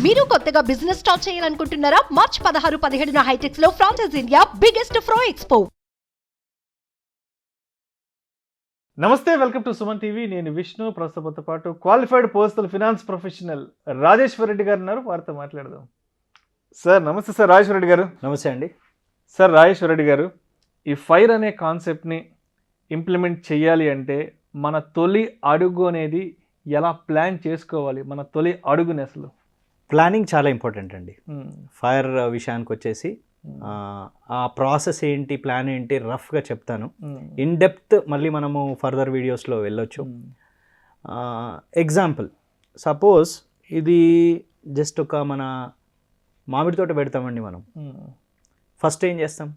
మీరు కొత్తగా business start చేయాలనుకుంటున్నారా? మార్చ్ 16-17 హైటెక్స్ లో ఫ్రాన్సెస్ ఇండియా బిగ్గెస్ట్ ఫ్రో ఎక్స్పో. నమస్తే, వెల్కమ్ టు సుమన్ టీవీ. నేను విష్ణు. ప్రస్తుతంతో పాటు qualified personal finance professional Rajeshwar Reddy గారు ఉన్నారు. వారితో మాట్లాడదాం. సార్ నమస్తే. సార్ రాజేశ్వర్ రెడ్డి గారు. నమస్తే అండి. సార్ రాజేశ్వర్ రెడ్డి గారు, ఈ ఫైర్ అనే కాన్సెప్ట్ని ఇంప్లిమెంట్ చేయాలి అంటే మన తొలి అడుగు అనేది ఎలా ప్లాన్ చేసుకోవాలి? మన తొలి అడుగుని అసలు ప్లానింగ్ చాలా ఇంపార్టెంట్ అండి. ఫైర్ విషయానికి వచ్చేసి ఆ ప్రాసెస్ ఏంటి, ప్లాన్ ఏంటి రఫ్గా చెప్తాను. ఇన్ డెప్త్ మళ్ళీ మనము ఫర్దర్ వీడియోస్లో వెళ్ళొచ్చు. ఎగ్జాంపుల్, సపోజ్ ఇది జస్ట్ ఒక మన మామిడి తోట పెడతామండి. మనం ఫస్ట్ ఏం చేస్తాం?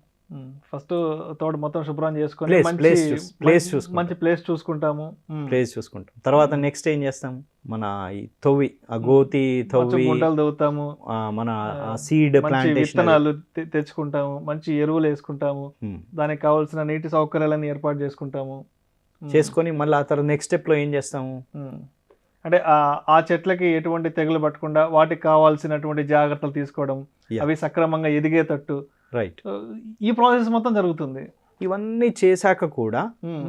ఫస్ట్ తోట మొత్తం శుభ్రం చేసుకొని మంచి ప్లేస్ చూసుకుంటాము. తర్వాత నెక్స్ట్ ఏం చేస్తాం? మన ఈ తవ్వి, ఆ గోతి తవ్వి గుంటలు తవ్వుతాము. మన సీడ్ ప్లాంటేషన్ విత్తనాలు తెచ్చుకుంటాము. మంచి ఎరువులు వేసుకుంటాము. దానికి కావాల్సిన నీటి సౌకర్యాలను ఏర్పాటు చేసుకొని మళ్ళీ ఆ తర్వాత నెక్స్ట్ స్టెప్ లో ఏం చేస్తాము అంటే ఆ చెట్లకి ఎటువంటి తెగులు పట్టకుండా వాటికి కావాల్సినటువంటి జాగ్రత్తలు తీసుకోవడం, అవి సక్రమంగా ఎదిగేటట్టు. రైట్. ఈ ప్రాసెస్ మొత్తం జరుగుతుంది. ఇవన్నీ చేశాక కూడా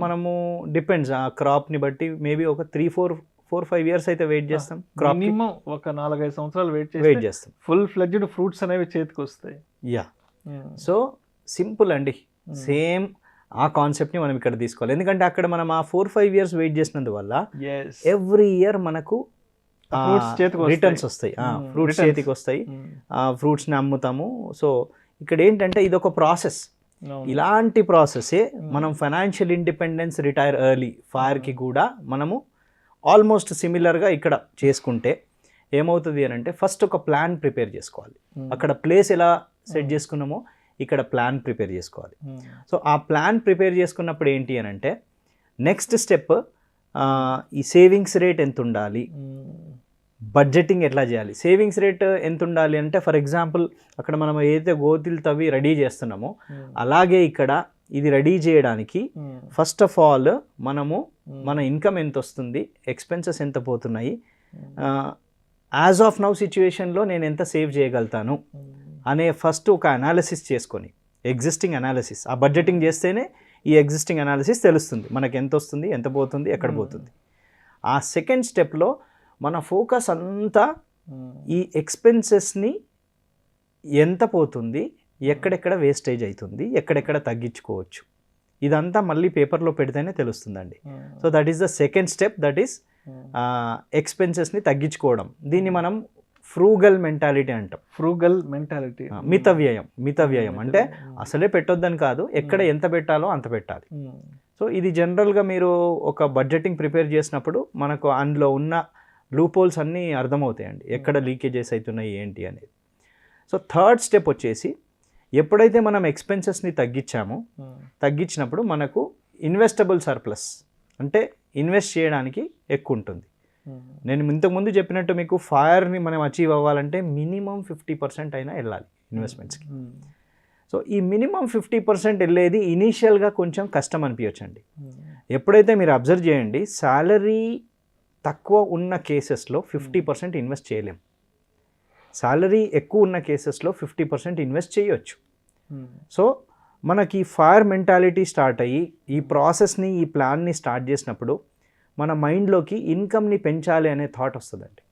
మనము డిపెండ్స్ ఆ క్రాప్ ని బట్టి మేబీ ఒక 3-4-5 years అయితే వెయిట్ చేస్తాం. క్రాప్ మినిమం ఒక 4-5 సంవత్సరాలు వెయిట్ చేస్తాం. ఫుల్ ఫ్లెడ్జ్డ్ ఫ్రూట్స్ అనేవి చేతికి వస్తాయి. యా. సో సింపుల్ అండి. సేమ్ ఆ కాన్సెప్ట్ని మనం ఇక్కడ తీసుకోవాలి. ఎందుకంటే అక్కడ మనం ఆ 4-5 years వెయిట్ చేసినందువల్ల ఎవ్రీ ఇయర్ మనకు రిటర్న్స్ వస్తాయి. ఫ్రూట్స్ చేతికి వస్తాయి. ఫ్రూట్స్ని అమ్ముతాము. సో ఇక్కడ ఏంటంటే ఇది ఒక ప్రాసెస్. ఇలాంటి ప్రాసెసే మనం ఫైనాన్షియల్ ఇండిపెండెన్స్, రిటైర్ ఎర్లీ, ఫైర్కి కూడా మనము ఆల్మోస్ట్ సిమిలర్గా ఇక్కడ చేసుకుంటే ఏమవుతుంది అని అంటే ఫస్ట్ ఒక ప్లాన్ ప్రిపేర్ చేసుకోవాలి. అక్కడ ప్లేస్ ఎలా సెట్ చేసుకున్నామో ఇక్కడ ప్లాన్ ప్రిపేర్ చేసుకోవాలి. సో ఆ ప్లాన్ ప్రిపేర్ చేసుకున్నప్పుడు ఏంటి అని అంటే నెక్స్ట్ స్టెప్ ఈ సేవింగ్స్ రేట్ ఎంత ఉండాలి, బడ్జెటింగ్ ఎట్లా చేయాలి. సేవింగ్స్ రేట్ ఎంత ఉండాలి అంటే ఫర్ ఎగ్జాంపుల్ అక్కడ మనం ఏదైతే గోతులు తవ్వి రెడీ చేస్తున్నామో అలాగే ఇక్కడ ఇది రెడీ చేయడానికి ఫస్ట్ ఆఫ్ ఆల్ మనము మన ఇన్కమ్ ఎంత వస్తుంది, ఎక్స్పెన్సెస్ ఎంత పోతున్నాయి, యాజ్ ఆఫ్ నౌ సిచ్యువేషన్లో నేను ఎంత సేవ్ చేయగలుగుతాను అనే ఫస్ట్ ఒక అనాలిసిస్ చేసుకొని, ఎగ్జిస్టింగ్ అనాలిసిస్. ఆ బడ్జెటింగ్ చేస్తేనే ఈ ఎగ్జిస్టింగ్ అనాలిసిస్ తెలుస్తుంది మనకు ఎంత వస్తుంది, ఎంత పోతుంది, ఎక్కడ పోతుంది. ఆ సెకండ్ స్టెప్లో మన ఫోకస్ అంతా ఈ ఎక్స్పెన్సెస్ని ఎంత పోతుంది, ఎక్కడెక్కడ వేస్టేజ్ అవుతుంది, ఎక్కడెక్కడ తగ్గించుకోవచ్చు, ఇదంతా మళ్ళీ పేపర్లో పెడితేనే తెలుస్తుందండి. So that is the second step, that is ఎక్స్పెన్సెస్ని తగ్గించుకోవడం. దీన్ని మనం ఫ్రూగల్ మెంటాలిటీ అంటాం. ఫ్రూగల్ మెంటాలిటీ, మితవ్యయం అంటే అసలే పెట్టొద్దని కాదు, ఎక్కడ ఎంత పెట్టాలో అంత పెట్టాలి. సో ఇది జనరల్గా మీరు ఒక బడ్జెటింగ్ ప్రిపేర్ చేసినప్పుడు మనకు అందులో ఉన్న లూపోల్స్ అన్నీ అర్థమవుతాయండి, ఎక్కడ లీకేజెస్ అవుతున్నాయి ఏంటి అనేది. సో థర్డ్ స్టెప్ వచ్చేసి ఎప్పుడైతే మనం ఎక్స్పెన్సెస్ని తగ్గించినప్పుడు మనకు ఇన్వెస్టబుల్ సర్ప్లస్ అంటే ఇన్వెస్ట్ చేయడానికి ఎక్కువ ఉంటుంది. నేను ఇంతకుముందు చెప్పినట్టు మీకు ఫైర్ని మనం అచీవ్ అవ్వాలంటే మినిమం 50% అయినా వెళ్ళాలి ఇన్వెస్ట్మెంట్స్కి. సో ఈ మినిమం 50% వెళ్ళేది ఇనీషియల్గా కొంచెం కష్టం అనిపించండి. ఎప్పుడైతే మీరు అబ్జర్వ్ చేయండి, శాలరీ తక్కువ ఉన్న కేసెస్లో 50% ఇన్వెస్ట్ చేయలేం. శాలరీ ఎక్కువ ఉన్న కేసెస్లో 50% ఇన్వెస్ట్ చేయొచ్చు. సో మనకి ఫైర్ మెంటాలిటీ స్టార్ట్ అయ్యి ఈ ప్రాసెస్ని, ఈ ప్లాన్ని స్టార్ట్ చేసినప్పుడు మన మైండ్లోకి ఇన్కమ్ని పెంచాలి అనే థాట్ వస్తుందండి.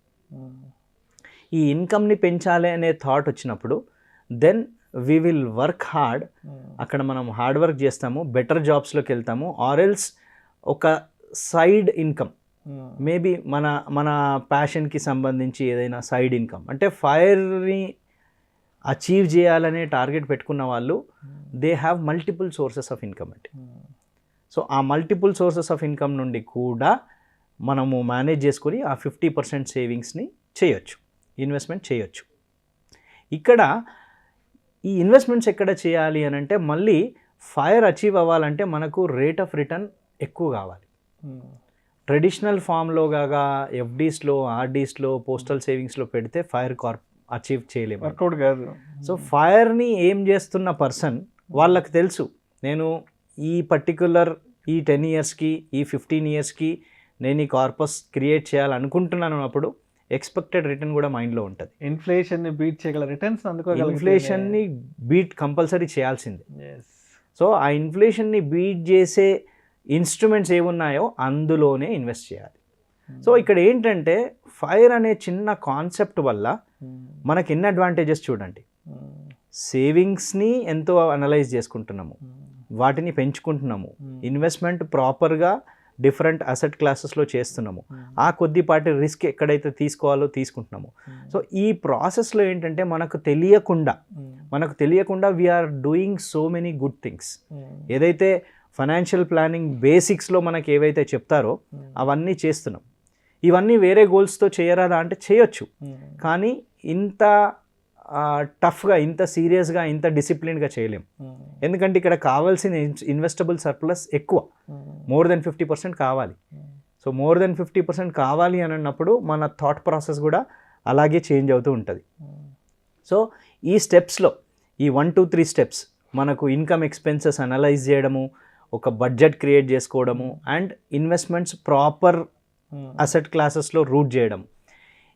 ఈ ఇన్కమ్ని పెంచాలి అనే థాట్ వచ్చినప్పుడు then we will work hard. అక్కడ మనం హార్డ్ వర్క్ చేస్తాము, బెటర్ జాబ్స్లోకి వెళ్తాము. ఆర్ఎల్స్ ఒక సైడ్ ఇన్కమ్, మేబీ మన ప్యాషన్కి సంబంధించి ఏదైనా సైడ్ ఇన్కమ్, అంటే ఫైర్ని అచీవ్ చేయాలనే టార్గెట్ పెట్టుకున్న వాళ్ళు they have multiple sources of income అండి. సో ఆ మల్టిపుల్ సోర్సెస్ ఆఫ్ ఇన్కమ్ నుండి కూడా మనము మేనేజ్ చేసుకొని ఆ 50% సేవింగ్స్ని చేయొచ్చు, ఇన్వెస్ట్మెంట్ చేయొచ్చు. ఇక్కడ ఈ ఇన్వెస్ట్మెంట్స్ ఎక్కడ చేయాలి అని అంటే మళ్ళీ ఫైర్ అచీవ్ అవ్వాలంటే మనకు రేట్ ఆఫ్ రిటర్న్ ఎక్కువ కావాలి. ట్రెడిషనల్ ఫామ్లో కాగా ఎఫ్డీస్లో, ఆర్డీస్లో, పోస్టల్ సేవింగ్స్లో పెడితే ఫైర్ అచీవ్ చేయలేము, వర్కౌట్ కాదు. సో ఫైర్ని ఏం చేస్తున్న పర్సన్ వాళ్ళకి తెలుసు, నేను ఈ పర్టిక్యులర్ ఈ 10 yearsకి, ఈ 15 yearsకి నేను ఈ కార్పస్ క్రియేట్ చేయాలనుకుంటున్నాను అన్నప్పుడు ఎక్స్పెక్టెడ్ రిటర్న్ కూడా మైండ్లో ఉంటుంది. ఇన్ఫ్లేషన్ని బీట్ చేయగల రిటర్న్స్ అందుకోగల ఇన్ఫ్లేషన్ని బీట్ కంపల్సరీ చేయాల్సిందే. సో ఆ ఇన్ఫ్లేషన్ని బీట్ చేసే ఇన్స్ట్రుమెంట్స్ ఏమున్నాయో అందులోనే ఇన్వెస్ట్ చేయాలి. సో ఇక్కడ ఏంటంటే ఫైర్ అనే చిన్న కాన్సెప్ట్ వల్ల మనకి ఎన్ని అడ్వాంటేజెస్ చూడండి. సేవింగ్స్ని ఎంతో అనలైజ్ చేసుకుంటున్నాము, వాటిని పెంచుకుంటున్నాము, ఇన్వెస్ట్మెంట్ ప్రాపర్గా డిఫరెంట్ అసెట్ క్లాసెస్లో చేస్తున్నాము, ఆ కొద్దిపాటి రిస్క్ ఎక్కడైతే తీసుకోవాలో తీసుకుంటున్నాము. సో ఈ ప్రాసెస్లో ఏంటంటే మనకు తెలియకుండా we are doing so many good things. ఏదైతే ఫైనాన్షియల్ ప్లానింగ్ బేసిక్స్లో మనకి ఏవైతే చెప్తారో అవన్నీ చేస్తున్నాం. ఇవన్నీ వేరే గోల్స్తో చేయరాదా అంటే చేయొచ్చు, కానీ ఇంత టఫ్గా, ఇంత సీరియస్గా, ఇంత డిసిప్లిన్గా చేయలేం. ఎందుకంటే ఇక్కడ కావాల్సిన ఇన్వెస్టబుల్ సర్ప్లస్ ఎక్కువ, మోర్ దెన్ 50% కావాలి. సో మోర్ దెన్ 50% కావాలి అని అన్నప్పుడు మన థాట్ ప్రాసెస్ కూడా అలాగే చేంజ్ అవుతూ ఉంటుంది. సో ఈ స్టెప్స్లో ఈ 1 2 3 స్టెప్స్ మనకు ఇన్కమ్ ఎక్స్పెన్సెస్ అనలైజ్ చేయడము, ఒక బడ్జెట్ క్రియేట్ చేసుకోవడము, అండ్ ఇన్వెస్ట్మెంట్స్ ప్రాపర్ అసెట్ క్లాసెస్లో రూట్ చేయడం,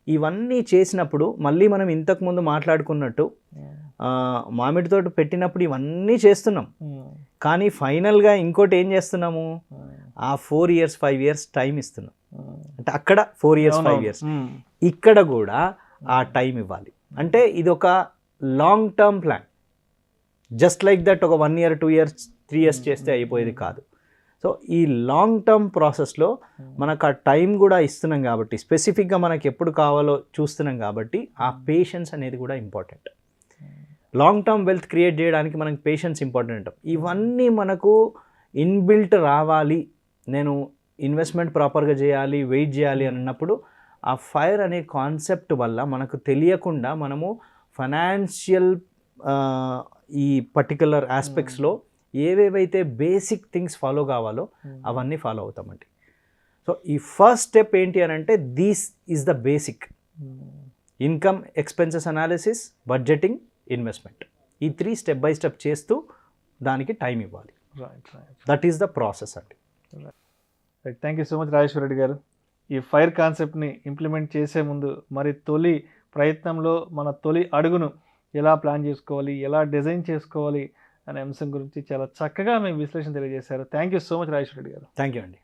ఇవన్నీ చేసినప్పుడు మళ్ళీ మనం ఇంతకుముందు మాట్లాడుకున్నట్టు మామిడి తోట పెట్టినప్పుడు ఇవన్నీ చేస్తున్నాం, కానీ ఫైనల్గా ఇంకోటి ఏం చేస్తున్నాము, ఆ 4 years 5 years టైం ఇస్తున్నాం. అంటే అక్కడ 4 years 5 years, ఇక్కడ కూడా ఆ టైం ఇవ్వాలి. అంటే ఇది ఒక long term plan. Just like that ఒక 1 year 2 years 3 years చేస్తే అయిపోయేది కాదు. సో ఈ లాంగ్ టర్మ్ ప్రాసెస్లో మనకు ఆ టైం కూడా ఇస్తున్నాం కాబట్టి, స్పెసిఫిక్గా మనకు ఎప్పుడు కావాలో చూస్తున్నాం కాబట్టి ఆ పేషెన్స్ అనేది కూడా important. Long term wealth create చేయడానికి మనకు పేషెన్స్ ఇంపార్టెంట్. ఇవన్నీ మనకు ఇన్బిల్ట్ రావాలి, నేను ఇన్వెస్ట్మెంట్ ప్రాపర్గా చేయాలి, వెయిట్ చేయాలి అన్నప్పుడు ఆ ఫైర్ అనే కాన్సెప్ట్ వల్ల మనకు తెలియకుండా మనము ఫైనాన్షియల్ ఈ పర్టికులర్ ఆస్పెక్ట్స్లో ఏవేవైతే బేసిక్ థింగ్స్ ఫాలో కావాలో అవన్నీ ఫాలో అవుతామండి. సో ఈ ఫస్ట్ స్టెప్ ఏంటి అని అంటే this is the basic. Income expenses analysis, budgeting, investment, ఈ 3 స్టెప్ బై స్టెప్ చేస్తూ దానికి టైం ఇవ్వాలి. దట్ ఈస్ ద ప్రాసెస్ అండి. Thank you so much Rajeshwara Reddy గారు. ఈ ఫైర్ కాన్సెప్ట్ని ఇంప్లిమెంట్ చేసే ముందు మరి తొలి ప్రయత్నంలో మన తొలి అడుగును ఎలా ప్లాన్ చేసుకోవాలి, ఎలా డిజైన్ చేసుకోవాలి అనే అంశం గురించి చాలా చక్కగా మీ విశ్లేషణ తెలియజేశారు. Thank you so much Rajeshwara Reddy గారు. థ్యాంక్ యూ అండి.